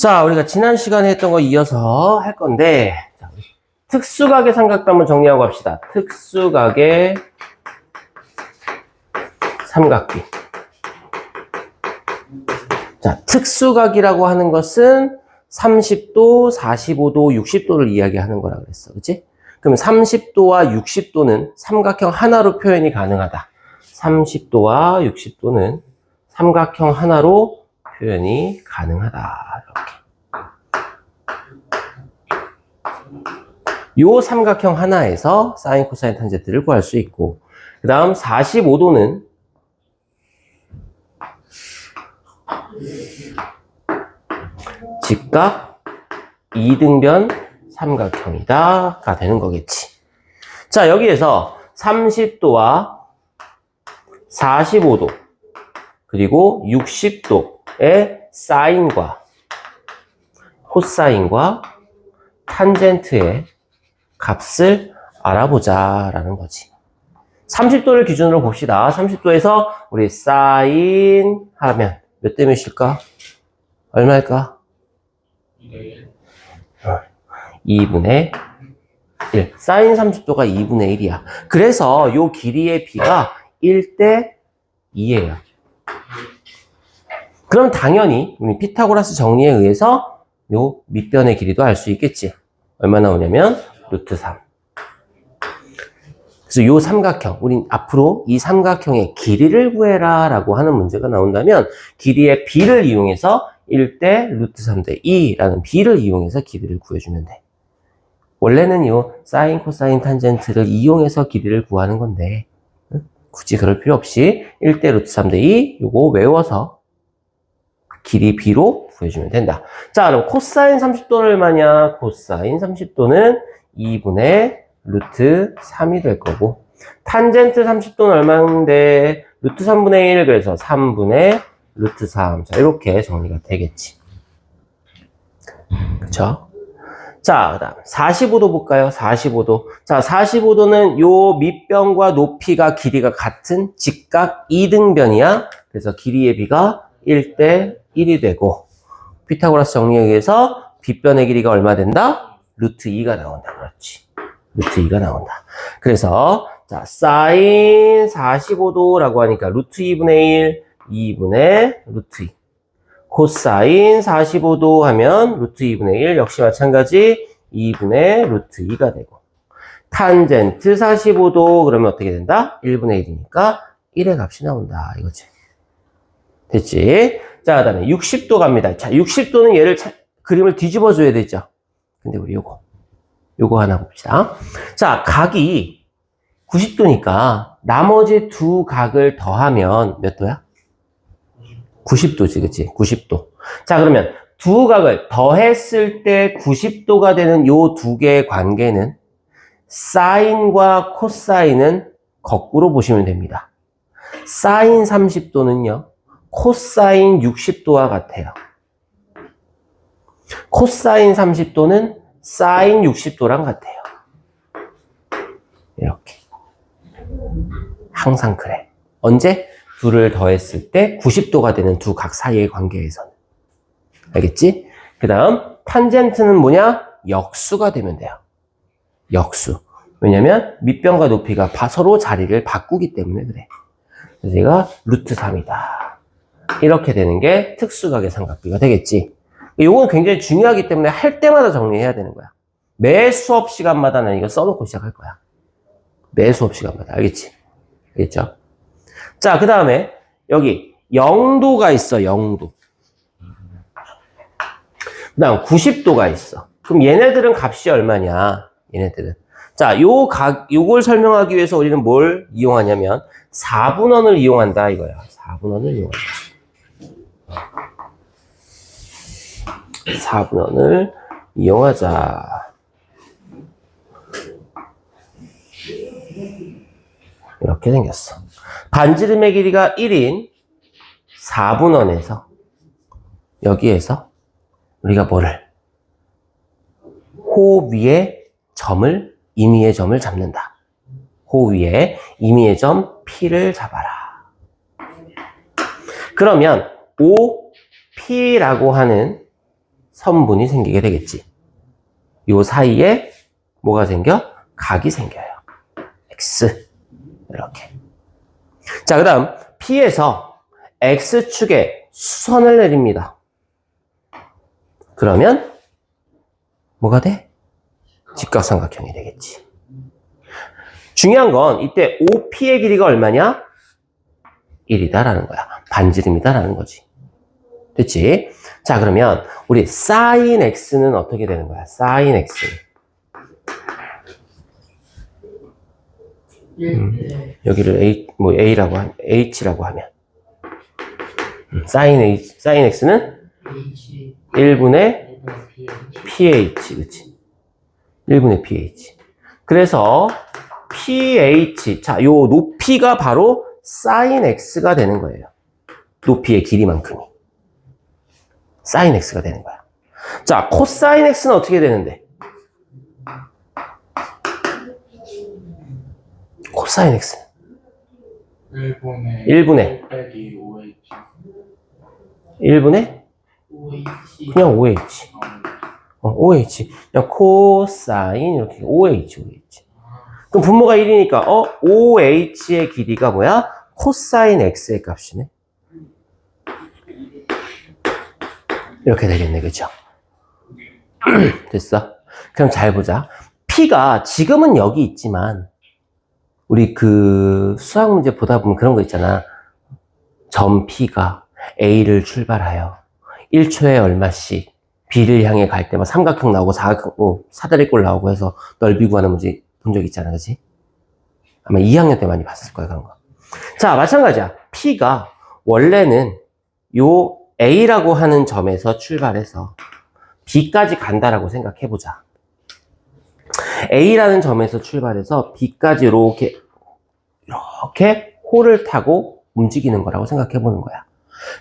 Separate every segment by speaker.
Speaker 1: 자, 우리가 지난 시간에 했던 거 이어서 할 건데, 자, 특수각의 삼각도 한번 정리하고 갑시다. 특수각의 삼각비. 자, 특수각이라고 하는 것은 30도, 45도, 60도를 이야기하는 거라 그랬어. 그치? 그럼 30도와 60도는 삼각형 하나로 표현이 가능하다. 30도와 60도는 삼각형 하나로 표현이 가능하다. 이렇게. 요 삼각형 하나에서 사인, 코사인, 탄젠트를 구할 수 있고, 그 다음 45도는 직각 2등변 삼각형이다가 되는 거겠지. 자, 여기에서 30도와 45도 그리고 60도의 사인과 코사인과 탄젠트의 값을 알아보자라는 거지. 30도를 기준으로 봅시다. 30도에서 우리 사인 하면 몇 대 몇일까? 얼마일까? 2분의 1. 사인 30도가 2분의 1이야. 그래서 요 길이의 비가 1대 2예요. 그럼 당연히 우리 피타고라스 정리에 의해서 요 밑변의 길이도 알 수 있겠지. 얼마 나오냐면 루트 3. 그래서 요 삼각형, 우린 앞으로 이 삼각형의 길이를 구해라 라고 하는 문제가 나온다면 길이의 비를 이용해서 1대 루트 3대 2라는 비를 이용해서 길이를 구해주면 돼. 원래는 요 사인, 코사인, 탄젠트를 이용해서 길이를 구하는 건데 굳이 그럴 필요 없이 1대 루트 3대 2 요거 외워서 길이 b로 구해주면 된다. 자, 그럼 코사인 30도는 얼마냐? 코사인 30도는 2분의 루트 3이 될 거고, 탄젠트 30도는 얼마인데? 루트 3분의 1, 그래서 3분의 루트 3. 자, 이렇게 정리가 되겠지. 그쵸? 자, 그 다음 45도 볼까요? 45도. 자, 45도는 요 밑변과 높이가 길이가 같은 직각 2등변이야. 그래서 길이의 비가 1대 1이 되고, 피타고라스 정리에 의해서 빗변의 길이가 얼마 된다? 루트 2가 나온다. 그렇지. 루트 2가 나온다. 그래서 자, 사인 45도라고 하니까 루트 2분의 1, 2분의 루트 2. 코사인 45도 하면 루트 2분의 1 역시 마찬가지 2분의 루트 2가 되고, 탄젠트 45도 그러면 어떻게 된다? 1분의 1이니까 1의 값이 나온다. 이거지. 됐지? 자, 그 다음에 60도 갑니다. 자, 60도는 얘를 그림을 뒤집어 줘야 되죠. 근데 우리 요거 하나 봅시다. 자, 각이 90도니까 나머지 두 각을 더하면 몇 도야? 90도지, 그치? 90도. 자, 그러면 두 각을 더했을 때 90도가 되는 요 두 개의 관계는 사인과 코사인은 거꾸로 보시면 됩니다. 사인 30도는요, 코사인 60도와 같아요. 코사인 30도는 사인 60도랑 같아요. 이렇게. 항상 그래. 언제? 둘을 더했을 때 90도가 되는 두 각 사이의 관계에서는. 알겠지? 그 다음 탄젠트는 뭐냐? 역수가 되면 돼요. 역수. 왜냐면 밑변과 높이가 서로 자리를 바꾸기 때문에 그래. 그래서 얘가 루트 3이다. 이렇게 되는 게 특수각의 삼각비가 되겠지. 이건 굉장히 중요하기 때문에 할 때마다 정리해야 되는 거야. 매 수업 시간마다 난 이거 써놓고 시작할 거야. 매 수업 시간마다. 알겠지? 알겠죠? 자, 그 다음에 여기 0도가 있어. 0도. 그 다음 90도가 있어. 그럼 얘네들은 값이 얼마냐? 얘네들은. 자, 요걸 설명하기 위해서 우리는 뭘 이용하냐면 4분원을 이용한다 이거야. 4분원을 이용한다. 4분원을 이용하자. 이렇게 생겼어. 반지름의 길이가 1인 4분원에서 여기에서 우리가 뭐를? 호 위에 점을, 임의의 점을 잡는다. 호 위에 임의의 점 P를 잡아라. 그러면 OP라고 하는 선분이 생기게 되겠지. 요 사이에 뭐가 생겨? 각이 생겨요. X. 이렇게. 자, 그 다음 P에서 X축에 수선을 내립니다. 그러면 뭐가 돼? 직각삼각형이 되겠지. 중요한 건 이때 OP의 길이가 얼마냐? 1이다라는 거야. 반지름이다라는 거지. 됐지? 자, 그러면 우리 sin x는 어떻게 되는 거야? sin x는. 여기를 A라고 하면, H라고 하면. sin x는 1분의 pH, 그치? 1분의 pH. 그래서 pH, 자, 요 높이가 바로 sin x가 되는 거예요. 높이의 길이만큼이. sin x가 되는 거야. 자, cosine x는 어떻게 되는데? cosine x는 1분의 1분의 그냥 OH. OH. 그냥 cosine 이렇게 OH. 그럼 분모가 1이니까 OH의 길이가 뭐야? cosine x의 값이네. 이렇게 되겠네, 그죠? 됐어? 그럼 잘 보자. P가 지금은 여기 있지만 우리 그 수학 문제 보다 보면 그런 거 있잖아. 점 P가 A를 출발하여 1초에 얼마씩 B를 향해 갈 때 막 삼각형 나오고 사다리꼴 나오고 해서 넓이 구하는 문제 본 적 있잖아, 그치? 아마 2학년 때 많이 봤을 거야, 그런 거. 자, 마찬가지야. P가 원래는 요 A라고 하는 점에서 출발해서 B까지 간다라고 생각해보자. A라는 점에서 출발해서 B까지 이렇게 홀을 타고 움직이는 거라고 생각해보는 거야.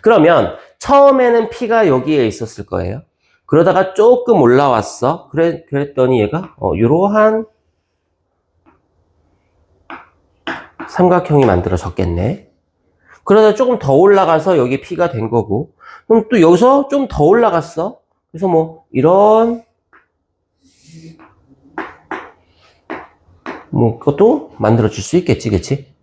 Speaker 1: 그러면 처음에는 P가 여기에 있었을 거예요. 그러다가 조금 올라왔어. 그랬더니 얘가 이러한 삼각형이 만들어졌겠네. 그러다 조금 더 올라가서 여기 P가 된 거고, 그럼 또 여기서 좀 더 올라갔어. 그래서 뭐 이런 그것도 만들어줄 수 있겠지, 그치?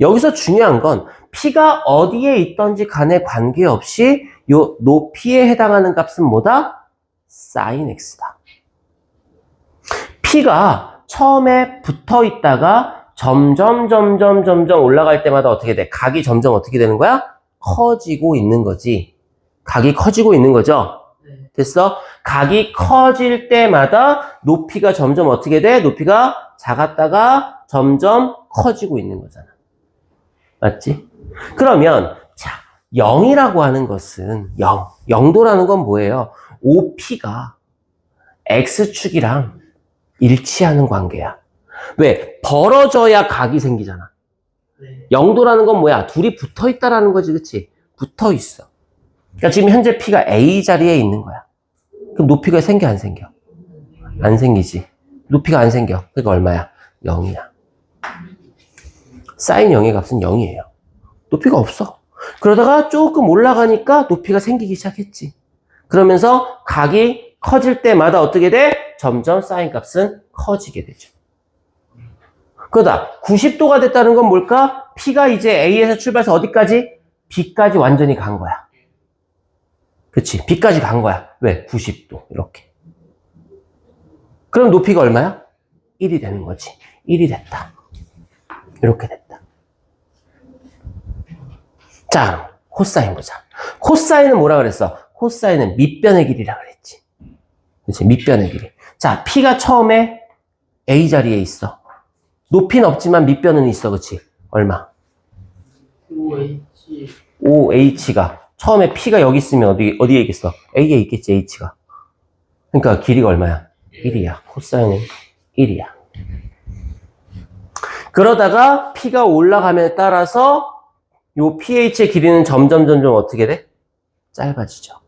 Speaker 1: 여기서 중요한 건 P가 어디에 있던지 간에 관계없이 요 높이에 해당하는 값은 뭐다? sin x다. P가 처음에 붙어 있다가 점점 올라갈 때마다 어떻게 돼? 각이 점점 어떻게 되는 거야? 커지고 있는 거지. 각이 커지고 있는 거죠? 됐어? 각이 커질 때마다 높이가 점점 어떻게 돼? 높이가 작았다가 점점 커지고 있는 거잖아. 맞지? 그러면 자, 0이라고 하는 것은 0도라는 건 뭐예요? OP가 X축이랑 일치하는 관계야. 왜? 벌어져야 각이 생기잖아. 0도라는 건 뭐야? 둘이 붙어 있다라는 거지, 그치? 붙어 있어. 그러니까 지금 현재 P가 A 자리에 있는 거야. 그럼 높이가 생겨, 안 생겨? 안 생기지. 높이가 안 생겨. 그러니까 얼마야? 0이야. sin 0의 값은 0이에요. 높이가 없어. 그러다가 조금 올라가니까 높이가 생기기 시작했지. 그러면서 각이 커질 때마다 어떻게 돼? 점점 sin 값은 커지게 되죠. 그러다 90도가 됐다는 건 뭘까? P가 이제 A에서 출발해서 어디까지? B까지 완전히 간 거야. 그치? B까지 간 거야. 왜? 90도. 이렇게. 그럼 높이가 얼마야? 1이 되는 거지. 1이 됐다. 이렇게 됐다. 자, 코사인 보자. 코사인은 뭐라 그랬어? 코사인은 밑변의 길이라 그랬지. 그치? 밑변의 길이. 자, P가 처음에 A 자리에 있어. 높이는 없지만 밑변은 있어. 그치? 얼마? OH가. 처음에 P가 여기 있으면 어디에 있겠어? A에 있겠지, H가. 그러니까 길이가 얼마야? 1이야. 코사인은 1이야. 그러다가 P가 올라감에 따라서 요 pH의 길이는 점점 어떻게 돼? 짧아지죠.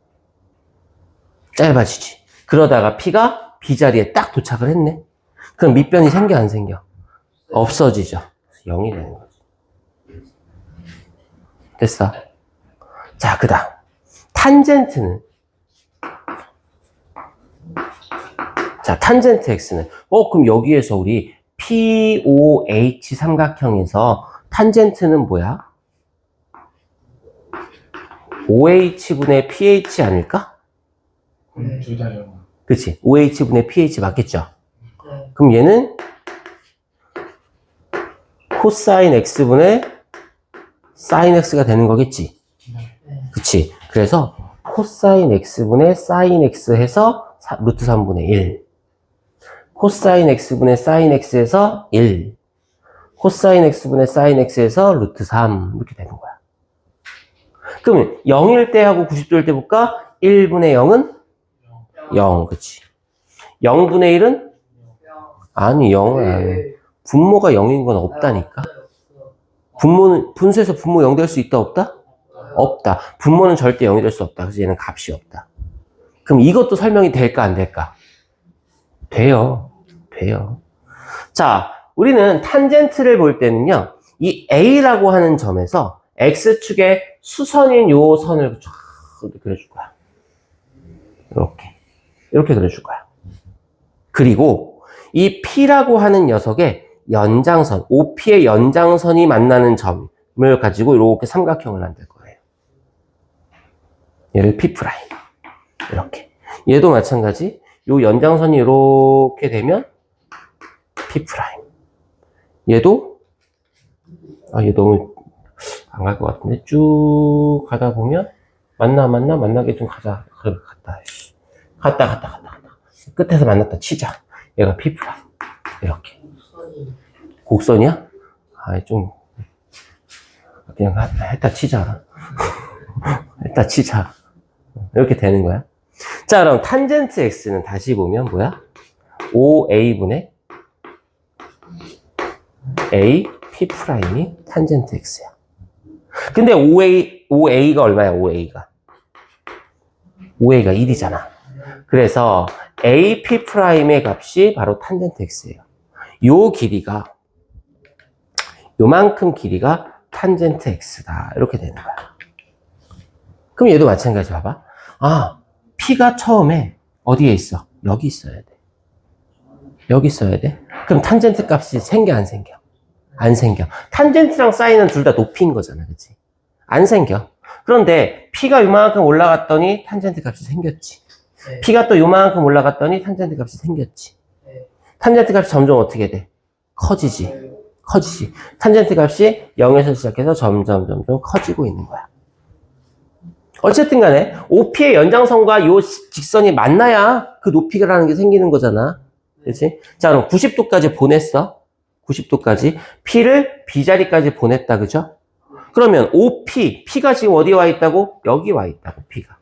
Speaker 1: 짧아지지. 그러다가 P가 B 자리에 딱 도착을 했네. 그럼 밑변이 생겨, 안 생겨? 없어지죠. 0이 되는 거지. 됐어. 자, 그 다음. 탄젠트는 자, 탄젠트 x는 그럼 여기에서 우리 POH 삼각형에서 탄젠트는 뭐야? OH분의 PH 아닐까?
Speaker 2: 둘 다 0.
Speaker 1: 그치? OH분의 PH 맞겠죠?
Speaker 3: 네.
Speaker 1: 그럼 얘는 코사인 X분의 사인 X가 되는 거겠지? 그치? 그래서 코사인 X분의 사인 X 해서 루트 3분의 1. 코사인 X분의 사인 X에서 1. 코사인 X분의 사인 X에서 루트 3. 이렇게 되는 거야. 그러면 0일 때 하고 90도일 때 볼까? 1분의 0은 0, 그치? 0분의 1은? 아니, 0은 아니. 분모가 0인 건 없다니까? 분수에서 분모 0 될 수 있다, 없다? 없다. 분모는 절대 0이 될 수 없다. 그래서 얘는 값이 없다. 그럼 이것도 설명이 될까, 안 될까? 돼요. 돼요. 자, 우리는 탄젠트를 볼 때는요, 이 A라고 하는 점에서 X축의 수선인 요 선을 쫙 그려줄 거야. 이렇게 그려줄 거야. 그리고 이 P라고 하는 녀석의 연장선, OP의 연장선이 만나는 점을 가지고 이렇게 삼각형을 만들 거예요. 얘를 P'. 이렇게. 얘도 마찬가지. 요 연장선이 이렇게 되면 P'. 얘도, 얘 너무 안 갈 것 같은데? 쭉 가다 보면, 만나게 좀 가자. 그래, 갔다. 끝에서 만났다 치자. 얘가 P'. 이렇게. 곡선이야? 좀, 그냥 했다 치자. 했다 치자. 이렇게 되는 거야. 자, 그럼 탄젠트 X는 다시 보면 뭐야? OA분의 A, P'이 탄젠트 X야. 근데 OA가 얼마야, OA가? OA가 1이잖아. 그래서 A, P'의 값이 바로 탄젠트 X예요. 요 길이가, 요만큼 길이가 탄젠트 X다. 이렇게 되는 거야. 그럼 얘도 마찬가지 봐봐. P가 처음에 어디에 있어? 여기 있어야 돼. 여기 있어야 돼. 그럼 탄젠트 값이 생겨, 안 생겨? 안 생겨. 탄젠트랑 사인은 둘 다 높이인 거잖아, 그치? 안 생겨. 그런데 P가 요만큼 올라갔더니 탄젠트 값이 생겼지.
Speaker 3: 네.
Speaker 1: P가 또 요만큼 올라갔더니 탄젠트 값이 생겼지.
Speaker 3: 네.
Speaker 1: 탄젠트 값이 점점 어떻게 돼? 커지지. 탄젠트 값이 0에서 시작해서 점점 커지고 있는 거야. 어쨌든 간에 OP의 연장선과 요 직선이 만나야 그 높이라는 게 생기는 거잖아. 그렇지? 자, 그럼 90도까지 보냈어. 90도까지. P를 B자리까지 보냈다. 그죠? 그러면 P가 지금 어디에 와 있다고? 여기 와 있다고, P가.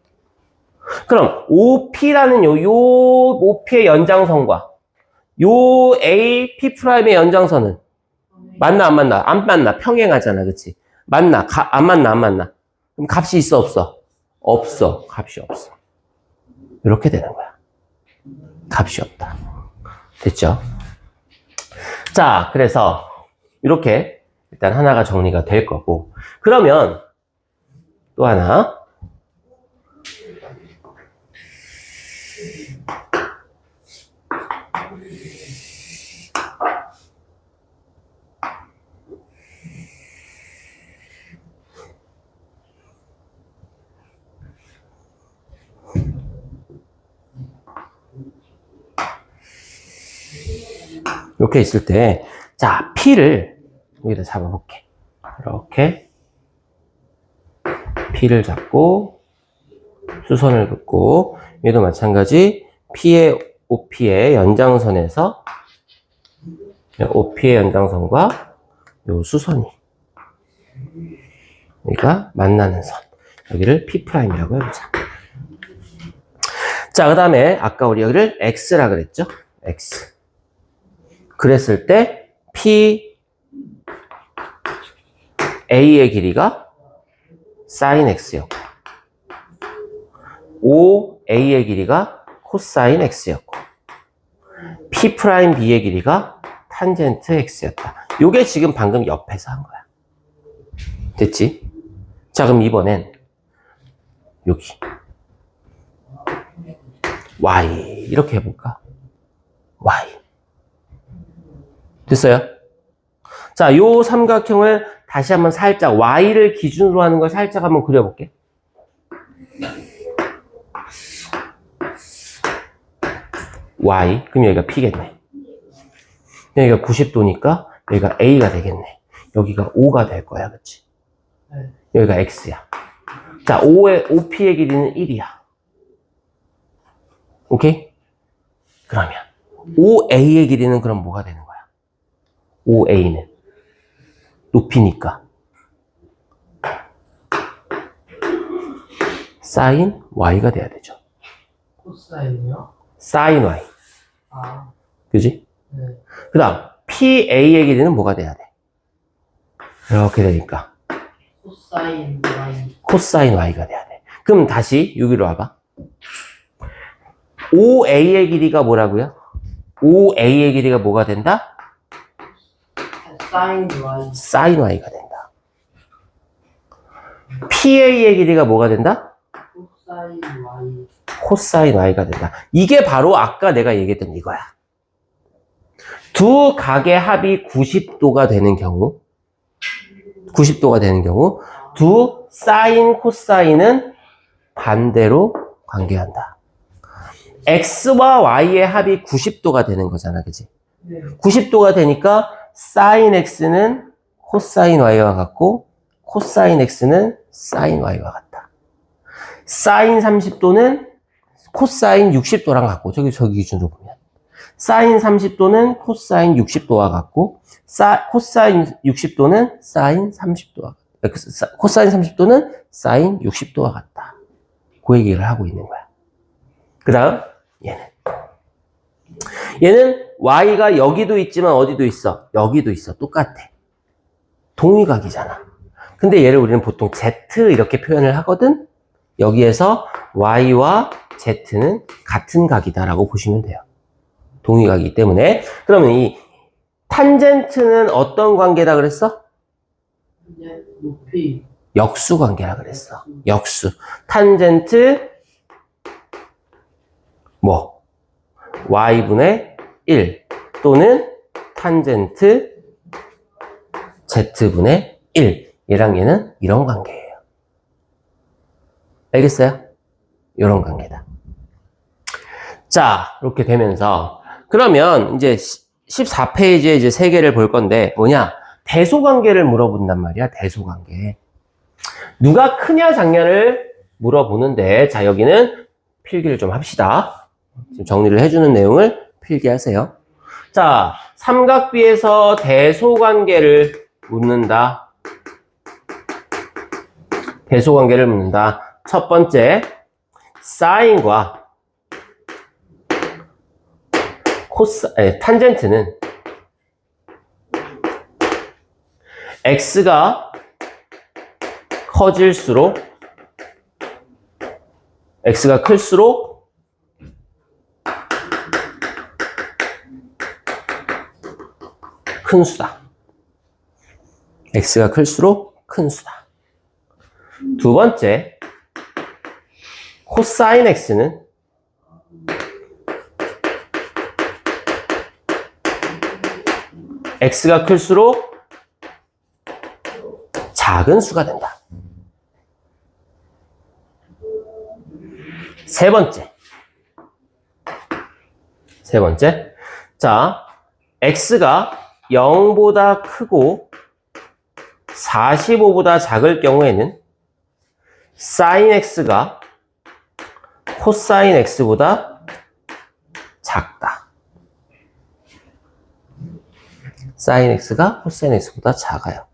Speaker 1: 그럼 OP라는 요 OP의 연장선과 요 A, P'의 연장선은 만나, 안 만나? 안 만나. 평행하잖아. 그치? 만나. 안 만나? 그럼 값이 있어, 없어? 없어. 값이 없어. 이렇게 되는 거야. 값이 없다. 됐죠? 자, 그래서 이렇게 일단 하나가 정리가 될 거고. 그러면 또 하나. 이렇게 있을 때, 자, P를 여기다 잡아볼게. 이렇게. P를 잡고, 수선을 긋고, 얘도 마찬가지, OP의 연장선에서, OP의 연장선과 요 수선이, 여기가 만나는 선. 여기를 P'이라고 해보자. 자, 그 다음에, 아까 우리 여기를 X라 그랬죠? X. 그랬을 때 A의 길이가 sin X였고 OA의 길이가 코사인 X였고 P'B의 길이가 탄젠트 X였다. 요게 지금 방금 옆에서 한 거야. 됐지? 자, 그럼 이번엔 여기 Y 이렇게 해볼까? y. 됐어요? 자, 요 삼각형을 다시 한번 살짝 y를 기준으로 하는 걸 살짝 한번 그려볼게. y. 그럼 여기가 p겠네. 여기가 90도니까 여기가 a가 되겠네. 여기가 5가 될 거야. 그치?
Speaker 2: 네.
Speaker 1: 여기가 x야. 자, OP의 길이는 1이야. 오케이? 그러면 OA의 길이는 그럼 뭐가 되는 거야? OA는 높이니까 sin y가 돼야 되죠.
Speaker 2: 코사인이요?
Speaker 1: sin y.
Speaker 2: 아,
Speaker 1: 그지?
Speaker 2: 네.
Speaker 1: 그 다음 PA의 길이는 뭐가 돼야 돼? 이렇게 되니까
Speaker 2: 코사인 Y.
Speaker 1: 코사인 y가 돼야 돼. 그럼 다시 여기로 와봐. OA의 길이가 뭐라고요? OA의 길이가 뭐가 된다?
Speaker 2: 사인 Y.
Speaker 1: sin y가 된다. PA의 길이가 뭐가 된다?
Speaker 2: 코사인 Y.
Speaker 1: 코사인 y가 된다. 이게 바로 아까 내가 얘기했던 이거야. 두 각의 합이 90도가 되는 경우, 90도가 되는 경우, 두 사인, 코사인은 반대로 관계한다. x와 y의 합이 90도가 되는 거잖아, 그지?
Speaker 2: 네.
Speaker 1: 90도가 되니까 sin x는 코사인 y와 같고, 코사인 x는 sin y와 같다. sin 30도는 코사인 60도랑 같고, 저기 기준으로 보면. sin 30도는 코사인 60도와 같고, 코사인 60도는 sin 30도와 같다. 코사인 30도는 sin 60도와 같다. 그 얘기를 하고 있는 거야. 그 다음, 얘는 y가 여기도 있지만 어디도 있어? 여기도 있어. 똑같아. 동위각이잖아. 근데 얘를 우리는 보통 z 이렇게 표현을 하거든? 여기에서 y와 z는 같은 각이다라고 보시면 돼요. 동위각이기 때문에. 그러면 이 탄젠트는 어떤 관계다 그랬어?
Speaker 2: 이제 높이.
Speaker 1: 역수 관계라 그랬어. 역수. 탄젠트 뭐 y분의 1 또는 탄젠트 z분의 1. 얘랑 얘는 이런 관계예요. 알겠어요? 이런 관계다. 자, 이렇게 되면서 그러면 이제 14페이지에 이제 세 개를 볼 건데 뭐냐? 대소관계를 물어본단 말이야. 대소관계. 누가 크냐 작냐를 물어보는데 자, 여기는 필기를 좀 합시다. 지금 정리를 해주는 내용을 필기하세요. 자, 삼각비에서 대소관계를 묻는다. 대소관계를 묻는다. 첫 번째, 사인과 탄젠트는 x가 커질수록 x가 클수록 큰 수다. x가 클수록 큰 수다. 두 번째, 코사인 x는 x가 클수록 작은 수가 된다. 세 번째. 자, x가 0보다 크고 45보다 작을 경우에는 sin x가 코사인 x보다 작다. sin x가 코사인 x보다 작아요.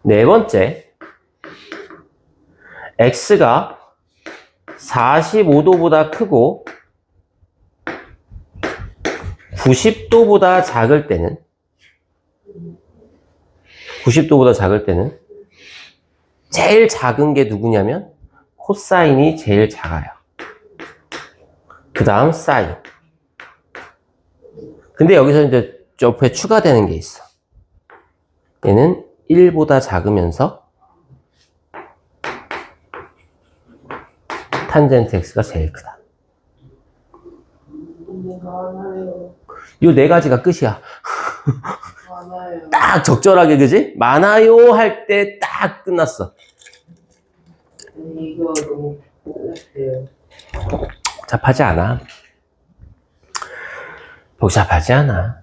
Speaker 1: 네 번째, x가 45도보다 크고 90도보다 작을 때는 90도보다 작을 때는 제일 작은 게 누구냐면 코사인이 제일 작아요. 그 다음 사인. 근데 여기서 이제 옆에 추가되는 게 있어. 얘는 1보다 작으면서 탄젠트 x가 제일 크다.
Speaker 2: 많아요.
Speaker 1: 요 네 가지가 끝이야.
Speaker 2: 많아요.
Speaker 1: 딱 적절하게, 그지? 많아요 할 때 딱 끝났어.
Speaker 2: 아니, 이거 너무 복잡해요.
Speaker 1: 복잡하지 않아. 복잡하지 않아.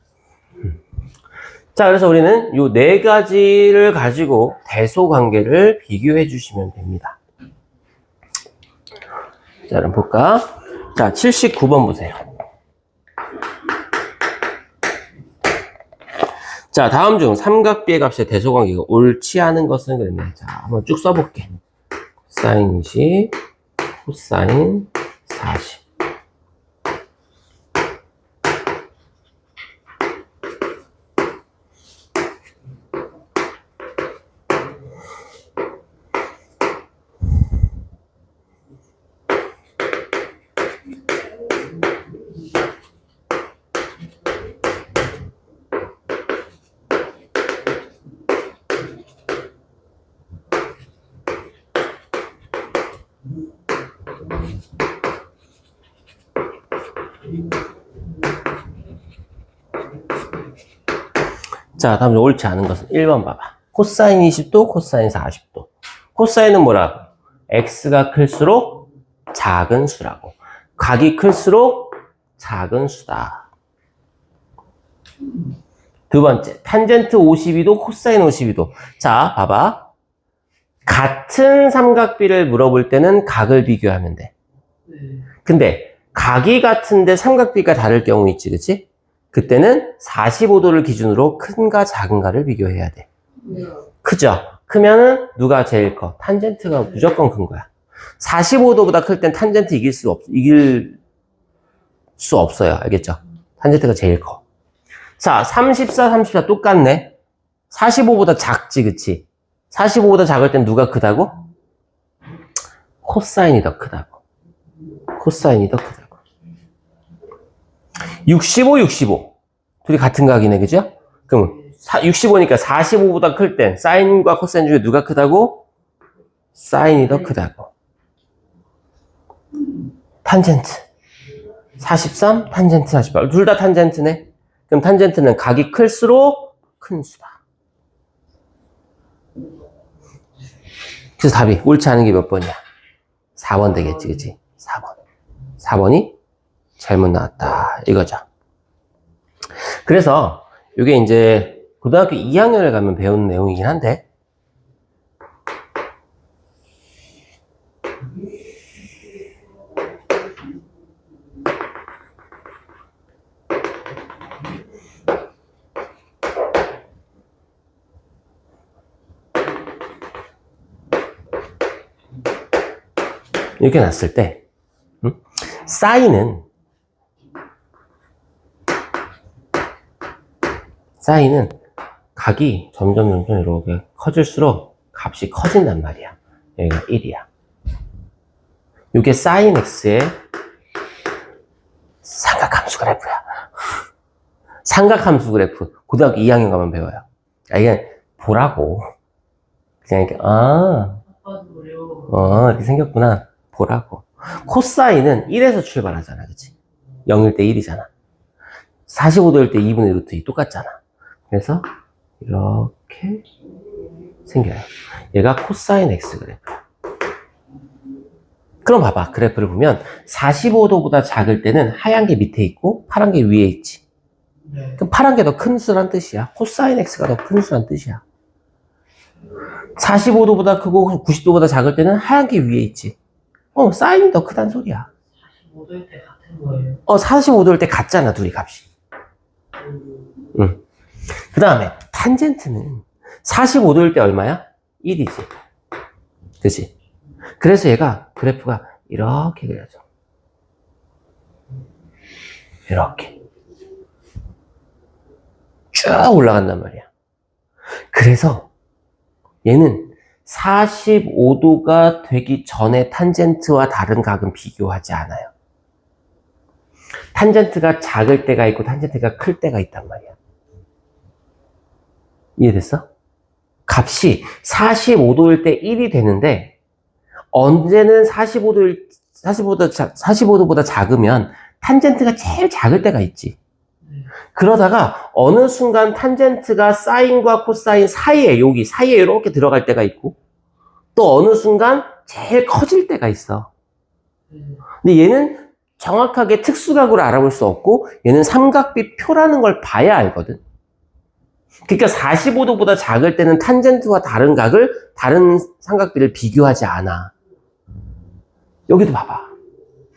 Speaker 1: 자, 그래서 우리는 요 네 가지를 가지고 대소 관계를 비교해 주시면 됩니다. 자, 그럼 볼까? 자, 79번 보세요. 자, 다음 중 삼각비의 값의 대소 관계가 옳지 않은 것은 그랬네. 자, 한번 쭉 써볼게. 사인 20, 코사인 40. 자, 다음 옳지 않은 것은 1번 봐봐. 코사인 20도, 코사인 40도. 코사인은 뭐라고? x가 클수록 작은 수라고. 각이 클수록 작은 수다. 두 번째, 탄젠트 52도, 코사인 52도. 자, 봐봐. 같은 삼각비를 물어볼 때는 각을 비교하면 돼.
Speaker 2: 네.
Speaker 1: 근데 각이 같은데 삼각비가 다를 경우 있지, 그치? 그때는 45도를 기준으로 큰가 작은가를 비교해야 돼.
Speaker 2: 네.
Speaker 1: 크죠? 크면은 누가 제일 커? 탄젠트가 무조건 큰 거야. 45도보다 클 땐 탄젠트 이길 수 없어요. 알겠죠? 탄젠트가 제일 커. 자, 34, 34 똑같네. 45보다 작지, 그치? 45보다 작을 땐 누가 크다고? 코사인이 더 크다고. 코사인이 더 크다고. 65, 65. 둘이 같은 각이네, 그죠? 그럼 65니까 45보다 클 땐 사인과 코사인 중에 누가 크다고? 사인이 더 크다고. 탄젠트 43, 탄젠트 48. 둘 다 탄젠트네. 그럼 탄젠트는 각이 클수록 큰 수다. 그래서 답이 옳지 않은 게 몇 번이야? 4번 되겠지, 그치? 4번. 4번이 잘못 나왔다. 이거죠. 그래서 이게 이제 고등학교 2학년을 가면 배우는 내용이긴 한데, 이렇게 놨을 때, 사인은 각이 점점 이렇게 커질수록 값이 커진단 말이야. 여기가 1이야. 이게 사인 x의 삼각함수 그래프야. 삼각함수 그래프. 고등학교 2학년 가면 배워요. 이게 보라고. 그냥 이렇게,
Speaker 2: 아빠도 어려워.
Speaker 1: 이렇게 생겼구나. 보라고. 코사인은 1에서 출발하잖아. 그치? 0일 때 1이잖아. 45도일 때 2분의 루트 2 똑같잖아. 그래서 이렇게 생겨요. 얘가 코사인 x 그래프. 그럼 봐봐. 그래프를 보면 45도보다 작을 때는 하얀 게 밑에 있고 파란 게 위에 있지.
Speaker 2: 네.
Speaker 1: 그럼 파란 게 더 큰 수란 뜻이야. 코사인 x가 더 큰 수란 뜻이야. 45도보다 크고 90도보다 작을 때는 하얀 게 위에 있지. 사인이 더 크단 소리야.
Speaker 2: 45도일 때 같은 거예요.
Speaker 1: 45도일 때 같잖아, 둘이 값이. 그 다음에 탄젠트는 45도일 때 얼마야? 1이지. 그치? 그래서 얘가 그래프가 이렇게 그려져. 이렇게. 쭉 올라간단 말이야. 그래서 얘는 45도가 되기 전에 탄젠트와 다른 각은 비교하지 않아요. 탄젠트가 작을 때가 있고 탄젠트가 클 때가 있단 말이야. 이해됐어? 값이 45도일 때 1이 되는데 언제는 45도보다 작으면 탄젠트가 제일 작을 때가 있지.
Speaker 2: 네.
Speaker 1: 그러다가 어느 순간 탄젠트가 사인과 코사인 사이에, 여기 사이에 이렇게 들어갈 때가 있고, 또 어느 순간 제일 커질 때가 있어.
Speaker 2: 네.
Speaker 1: 근데 얘는 정확하게 특수각으로 알아볼 수 없고, 얘는 삼각비 표라는 걸 봐야 알거든. 그러니까 45도보다 작을 때는 탄젠트와 다른 각을, 다른 삼각비를 비교하지 않아. 여기도 봐봐.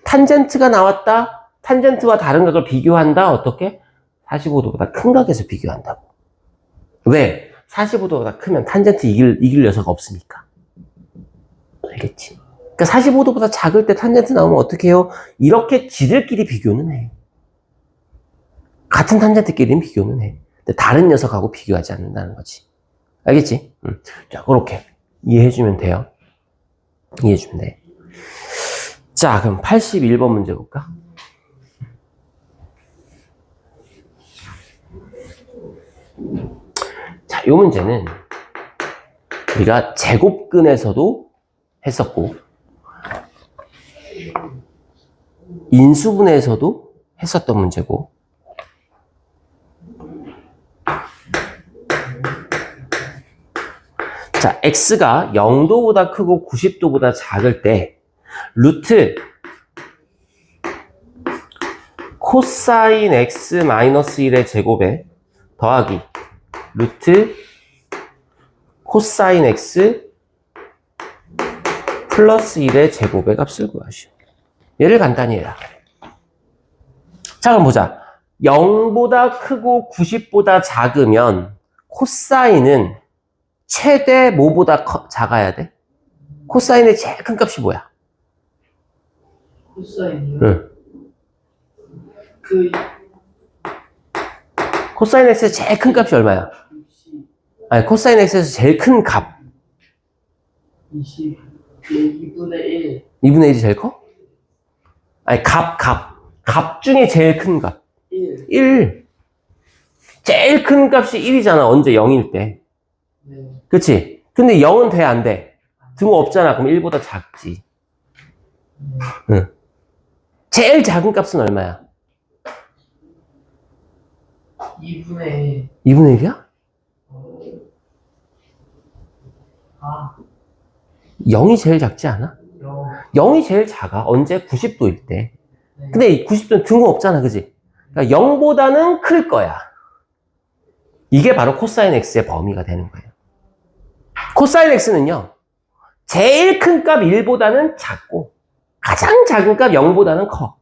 Speaker 1: 탄젠트가 나왔다. 탄젠트와 다른 각을 비교한다. 어떻게? 45도보다 큰 각에서 비교한다고. 왜? 45도보다 크면 탄젠트 이길 녀석 없으니까. 알겠지? 그러니까 45도보다 작을 때 탄젠트 나오면 어떻게 해요? 이렇게 지들끼리 비교는 해. 같은 탄젠트끼리는 비교는 해. 근데 다른 녀석하고 비교하지 않는다는 거지. 알겠지? 자, 그렇게 이해해주면 돼요. 이해해주면 돼. 자, 그럼 81번 문제 볼까? 자, 이 문제는 우리가 제곱근에서도 했었고 인수분해에서도 했었던 문제고 자, x가 0도보다 크고 90도보다 작을 때 루트 코사인 x 마이너스 1의 제곱에 더하기 루트 코사인 x 플러스 1의 제곱의 값을 구하시오. 얘를 간단히 해라. 자, 그럼 보자. 0보다 크고 90보다 작으면 코사인은 최대 뭐보다 작아야 돼? 코사인의 제일 큰 값이 뭐야?
Speaker 2: 코사인이요?
Speaker 1: 응.
Speaker 2: 그
Speaker 1: 코사인 x의 제일 큰 값이 얼마야?
Speaker 2: 60,
Speaker 1: 아니, 코사인 x에서 제일 큰 값.
Speaker 2: 20, 2분의 1.
Speaker 1: 2분의 1이 제일 커? 아니, 값. 값 중에 제일 큰 값.
Speaker 2: 1.
Speaker 1: 1. 제일 큰 값이 1이잖아. 언제 0일 때.
Speaker 2: 네.
Speaker 1: 그치? 근데 0은 돼, 안 돼? 등호 없잖아. 그럼 1보다 작지. 응. 제일 작은 값은 얼마야?
Speaker 2: 2분의 1.
Speaker 1: 2분의 1이야?
Speaker 2: 아,
Speaker 1: 0이 제일 작지 않아?
Speaker 2: 0.
Speaker 1: 0이 제일 작아. 언제? 90도일 때.
Speaker 2: 네.
Speaker 1: 근데 90도는 등호 없잖아. 그지? 그러니까 0보다는 클 거야. 이게 바로 코사인 x의 범위가 되는 거예요. 코사인 x는요. 제일 큰 값 1보다는 작고 가장 작은 값 0보다는 커.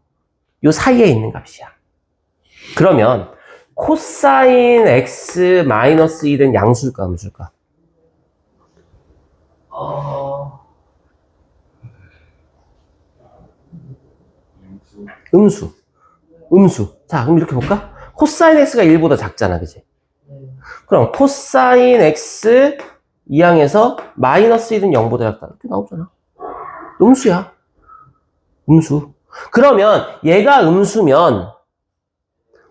Speaker 1: 요 사이에 있는 값이야. 그러면 코사인 x 마이너스 1은 양수일까 음수일까? 음수. 자, 그럼 이렇게 볼까? 코사인 x가 1보다 작잖아, 그치?
Speaker 2: 네.
Speaker 1: 그럼 코사인 x 이항에서 마이너스 1은 0보다 작다. 이렇게 나오잖아. 음수야. 음수. 그러면 얘가 음수면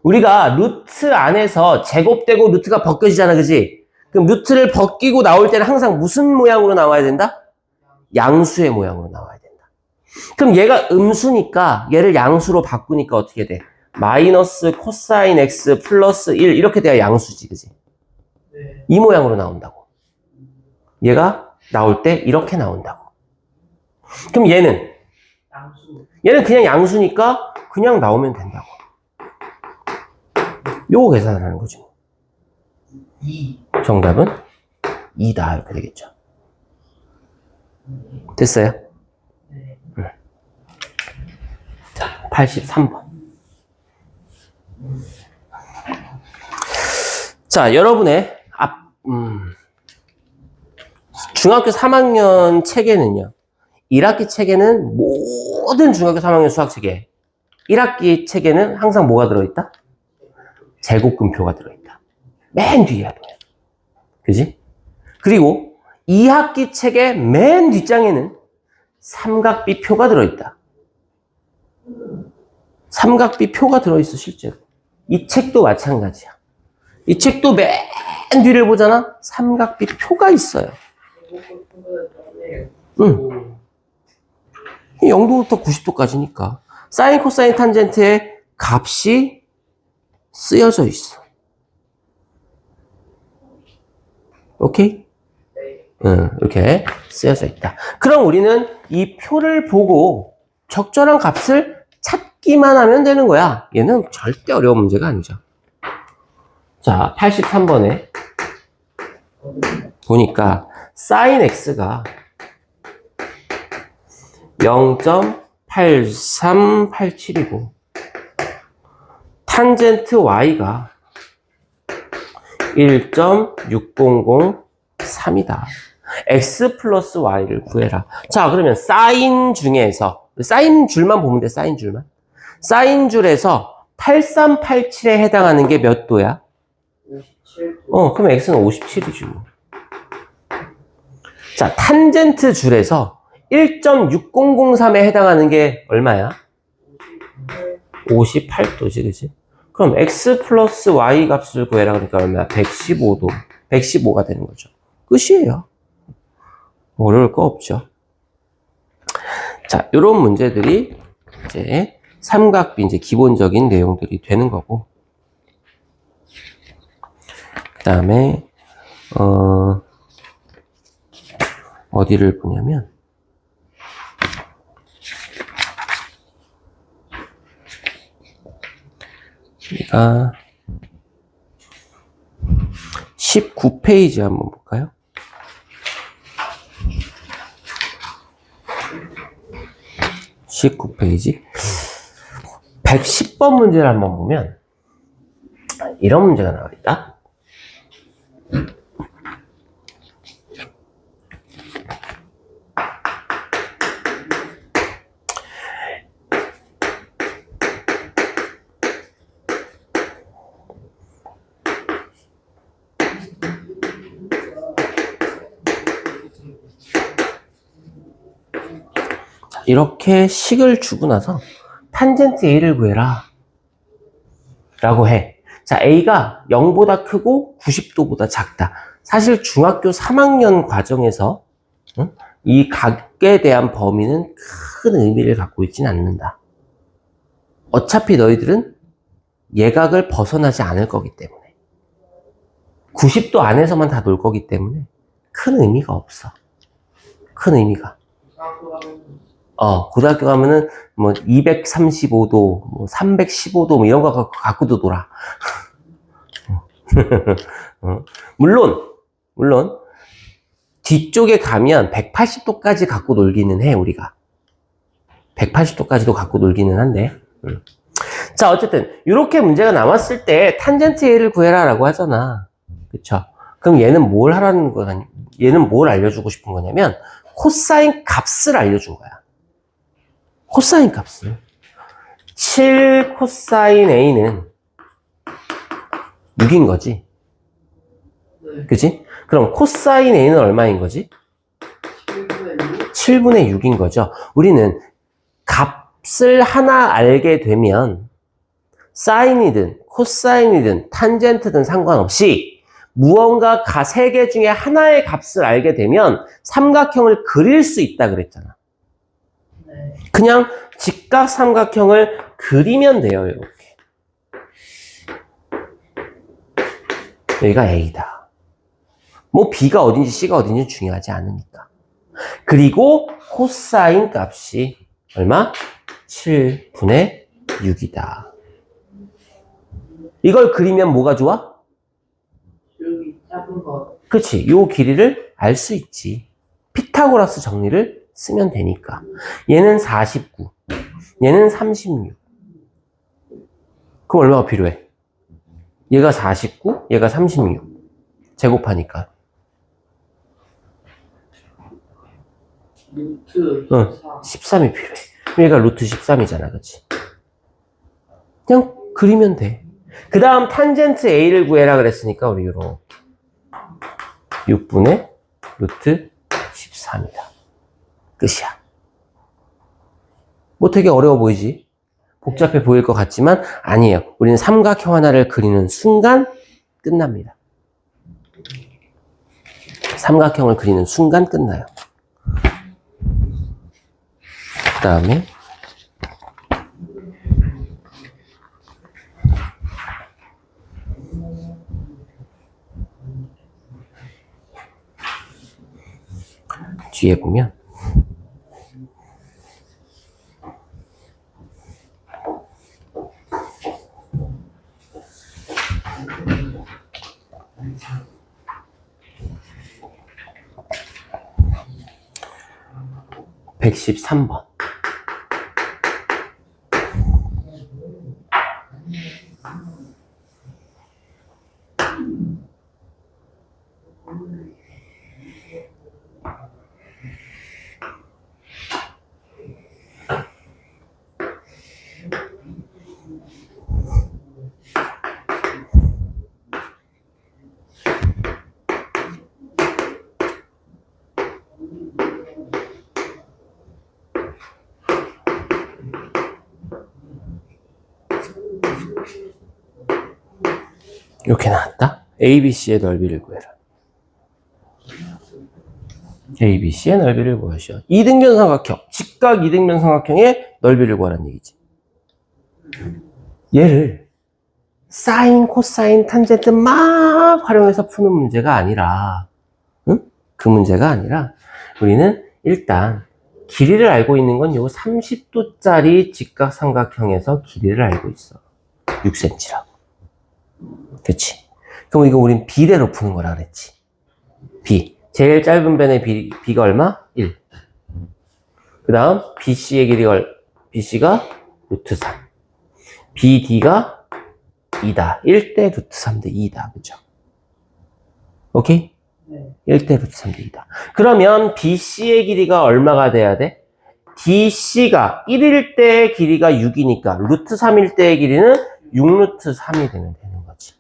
Speaker 1: 우리가 루트 안에서 제곱되고 루트가 벗겨지잖아, 그지? 그럼 루트를 벗기고 나올 때는 항상 무슨 모양으로 나와야 된다? 양수의 모양으로 나와야 된다. 그럼 얘가 음수니까 얘를 양수로 바꾸니까 어떻게 돼? 마이너스 코사인 x 플러스 1 이렇게 돼야 양수지, 그지?
Speaker 2: 네.
Speaker 1: 이 모양으로 나온다고. 얘가 나올 때 이렇게 나온다고. 그럼 얘는 그냥 양수니까 그냥 나오면 된다고. 요거 계산하는 거지.
Speaker 2: 2.
Speaker 1: 정답은 2다. 이렇게 되겠죠. 됐어요?
Speaker 2: 네.
Speaker 1: 자, 83번. 자, 여러분의 중학교 3학년 책에는요. 1학기 책에는 모든 중학교 3학년 수학 책에 1학기 책에는 항상 뭐가 들어있다? 제곱근표가 들어있다. 맨 뒤에야 돼. 그지? 그리고 2학기 책의 맨 뒷장에는 삼각비표가 들어있다. 삼각비표가 들어있어, 실제로. 이 책도 마찬가지야. 이 책도 맨 뒤를 보잖아? 삼각비표가 있어요. 응. 0도부터 90도까지니까 사인, 코사인, 탄젠트의 값이 쓰여져 있어. 오케이? 이렇게 쓰여져 있다. 그럼 우리는 이 표를 보고 적절한 값을 찾기만 하면 되는 거야. 얘는 절대 어려운 문제가 아니죠. 자, 83번에 보니까 sin x가 0.8387이고 탄젠트 y가 1.6003이다. x 플러스 y를 구해라. 자, 그러면 사인 중에서 사인 줄만 보면 돼. 사인 줄만. 사인 줄에서 8387에 해당하는 게 몇 도야?
Speaker 2: 57.
Speaker 1: 그럼 x는 57이지 뭐. 자, 탄젠트 줄에서 1.6003에 해당하는 게 얼마야? 58도지, 그치? 그럼 x 플러스 y 값을 구해라. 그러니까 얼마야? 115도. 115가 되는 거죠. 끝이에요. 어려울 거 없죠. 자, 요런 문제들이 이제 삼각비 이제 기본적인 내용들이 되는 거고. 그 다음에, 어디를 보냐면, 우리가 19페이지 한번 볼까요? (19페이지) 110번 문제를 한번 보면 이런 문제가 나와 있다. 이렇게 식을 주고 나서 탄젠트 A를 구해라 라고 해. 자, A가 0보다 크고 90도보다 작다. 사실 중학교 3학년 과정에서 이 각에 대한 범위는 큰 의미를 갖고 있지는 않는다. 어차피 너희들은 예각을 벗어나지 않을 거기 때문에 90도 안에서만 다 놀 거기 때문에 큰 의미가 없어. 큰 의미가. 고등학교 가면은, 235도, 315도, 이런 거 갖고도 놀아. 물론, 뒤쪽에 가면 180도까지 갖고 놀기는 해, 우리가. 180도까지도 갖고 놀기는 한데. 자, 어쨌든, 이렇게 문제가 남았을 때, 탄젠트 A를 구해라, 라고 하잖아. 그쵸? 그럼 얘는 뭘 하라는 거냐? 얘는 뭘 알려주고 싶은 거냐면, 코사인 값을 알려준 거야. 코사인 값을. 7 코사인 A는 6인 거지.
Speaker 2: 네.
Speaker 1: 그치? 그럼 코사인 A는 얼마인 거지? 7분의 6인 거죠. 우리는 값을 하나 알게 되면 사인이든 코사인이든 탄젠트든 상관없이 무언가 세 개 중에 하나의 값을 알게 되면 삼각형을 그릴 수 있다 그랬잖아.
Speaker 2: 네.
Speaker 1: 그냥 직각 삼각형을 그리면 돼요. 이렇게. 여기가 A다. 뭐 B가 어딘지 C가 어딘지 중요하지 않으니까. 그리고 코사인 값이 얼마? 7분의 6이다. 이걸 그리면 뭐가 좋아?
Speaker 2: 여기 작은 거.
Speaker 1: 그치. 요 길이를 알 수 있지. 피타고라스 정리를 쓰면 되니까. 얘는 49. 얘는 36. 그럼 얼마가 필요해? 얘가 49, 얘가 36. 제곱하니까.
Speaker 2: 루트
Speaker 1: 13이 필요해. 얘가 루트 13이잖아. 그치? 그냥 그리면 돼. 그 다음 탄젠트 A를 구해라 그랬으니까 우리 요로 6분의 루트 13이다. 끝이야. 뭐 되게 어려워 보이지? 복잡해 보일 것 같지만 아니에요. 우리는 삼각형 하나를 그리는 순간 끝납니다. 삼각형을 그리는 순간 끝나요. 그 다음에 뒤에 보면 (113번) 이렇게 나왔다. ABC의 넓이를 구해라. ABC의 넓이를 구하시오. 이등변 삼각형, 직각 이등변 삼각형의 넓이를 구하라는 얘기지. 얘를 사인, 코사인, 탄젠트 막 활용해서 푸는 문제가 아니라, 응? 그 문제가 아니라 우리는 일단 길이를 알고 있는 건 요 30도짜리 직각 삼각형에서 길이를 알고 있어. 6cm라고. 그치? 그럼 이거 우린 B대로 푸는 거라 그랬지. B. 제일 짧은 변의 B가 얼마? 1. 그 다음, BC가 루트 3. BD가 2다. 1대 루트 3대 2다. 그죠? 오케이?
Speaker 2: 네.
Speaker 1: 1대 루트 3대 2다. 그러면 BC의 길이가 얼마가 돼야 돼? DC가 1일 때의 길이가 6이니까 루트 3일 때의 길이는 6루트 3이 되는 거지.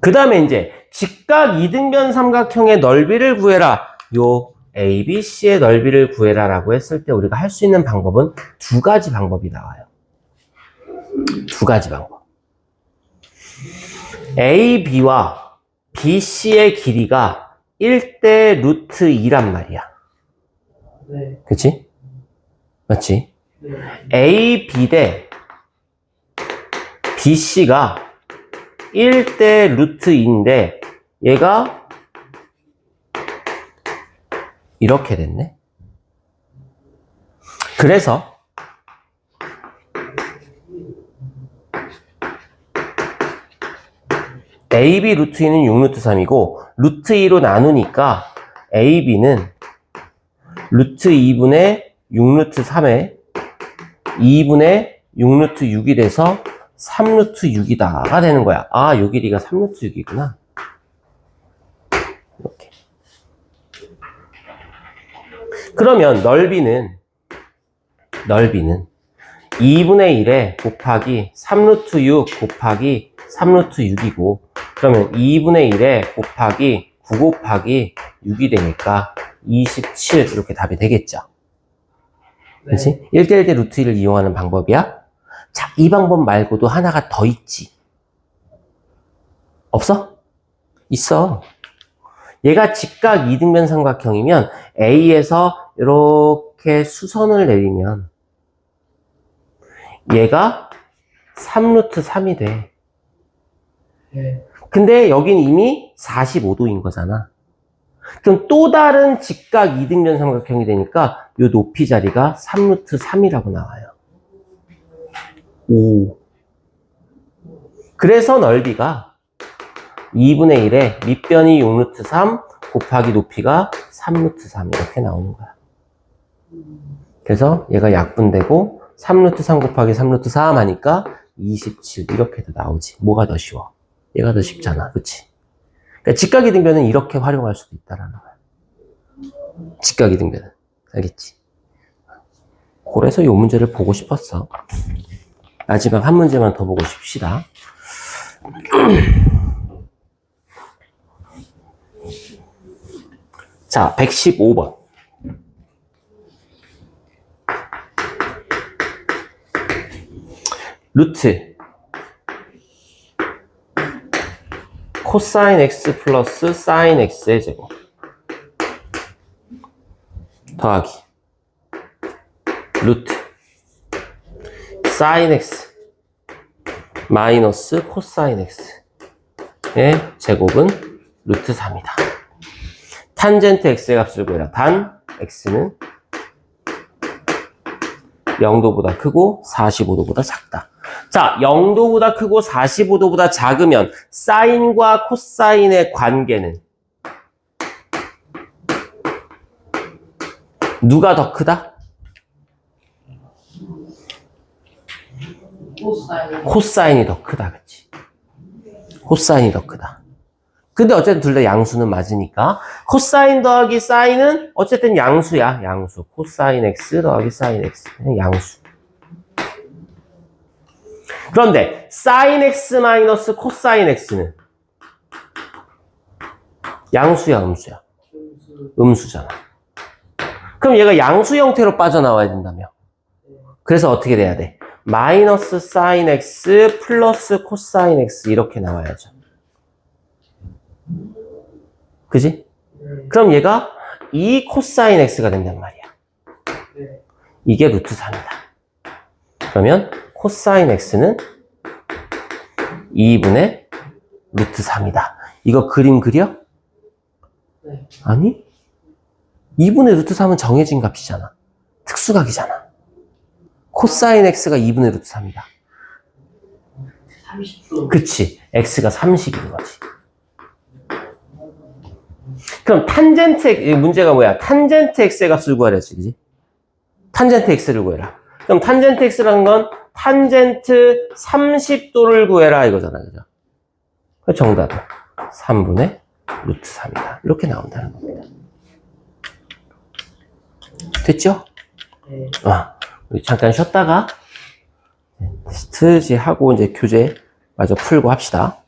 Speaker 1: 그 다음에 이제 직각 이등변 삼각형의 넓이를 구해라. 요 ABC의 넓이를 구해라 라고 했을 때 우리가 할 수 있는 방법은 두 가지 방법이 나와요. 두 가지 방법. AB와 BC의 길이가 1대 루트 2란 말이야.
Speaker 2: 네.
Speaker 1: 그치? 맞지?
Speaker 2: 네.
Speaker 1: AB 대 BC가 1대 루트 2인데 얘가 이렇게 됐네. 그래서 AB 루트 2는 6 루트 3이고 루트 2로 나누니까 AB는 루트 2분의 6 루트 3에 2분의 6 루트 6이 돼서 3 루트 6이다가 되는 거야. 아, 요 길이가 3 루트 6이구나. 이렇게. 그러면 넓이는 2분의 1에 곱하기 3 루트 6 곱하기 3 루트 6이고 그러면 2분의 1에 곱하기 9 곱하기 6이 되니까 27 이렇게 답이 되겠죠. 그렇지? 1대1대 루트 2를 이용하는 방법이야. 자, 이 방법 말고도 하나가 더 있지. 없어? 있어. 얘가 직각 이등변 삼각형이면 A에서 이렇게 수선을 내리면 얘가 3루트 3이 돼.
Speaker 2: 네.
Speaker 1: 근데 여긴 이미 45도인 거잖아. 그럼 또 다른 직각 이등변 삼각형이 되니까 요 높이 자리가 3루트 3이라고 나와요. 오. 그래서 넓이가 2분의 1에 밑변이 6루트 3 곱하기 높이가 3루트 3 이렇게 나오는 거야. 그래서 얘가 약분되고 3루트 3 곱하기 3루트 3 하니까 27 이렇게도 나오지. 뭐가 더 쉬워? 얘가 더 쉽잖아. 그치? 그러니까 직각 이등변은 이렇게 활용할 수도 있다라는 거야. 직각 이등변은. 알겠지? 그래서 이 문제를 보고 싶었어. 마지막 한 문제만 더 보고 싶시다. 자, 115번. 루트 코사인 x 플러스 사인 x의 제곱 더하기 루트 사인 x 마이너스 코사인 x의 제곱은 루트 3이다. 탄젠트 x의 값을 구해라. 단 x는 0도보다 크고 45도보다 작다. 자, 0도보다 크고 45도보다 작으면 사인과 코사인의 관계는 누가 더 크다?
Speaker 2: 코사인.
Speaker 1: 코사인이 더 크다. 그치? 코사인이 더 크다. 근데 어쨌든 둘 다 양수는 맞으니까 코사인 더하기 사인은 어쨌든 양수야. 양수. 코사인 x 더하기 사인 x는 양수. 그런데 사인 x 마이너스 코사인 x는 양수야, 음수야? 음수잖아. 그럼 얘가 양수 형태로 빠져나와야 된다며. 그래서 어떻게 돼야 돼? 마이너스 사인 x 플러스 코사인 x 이렇게 나와야죠. 그지? 그럼 얘가 2 코사인 x가 된단 말이야.
Speaker 2: 네.
Speaker 1: 이게 루트 3이다. 그러면 코사인 x는 2분의 루트 3이다. 이거 그림 그려?
Speaker 2: 네.
Speaker 1: 아니? 2분의 루트 3은 정해진 값이잖아. 특수각이잖아. 코사인 x가 2분의 루트 3이다.
Speaker 2: 30도.
Speaker 1: 그치. x가 30인 거지. 그럼 문제가 뭐야? 탄젠트 x의 값을 구하랬지, 그지? 탄젠트 x를 구해라. 그럼 탄젠트 x라는 건 탄젠트 30도를 구해라 이거잖아, 그죠? 그 정답은 3분의 루트 3이다. 이렇게 나온다는 겁니다. 됐죠?
Speaker 2: 네.
Speaker 1: 우리 잠깐 쉬었다가 테스트 하고 이제 교재 마저 풀고 합시다.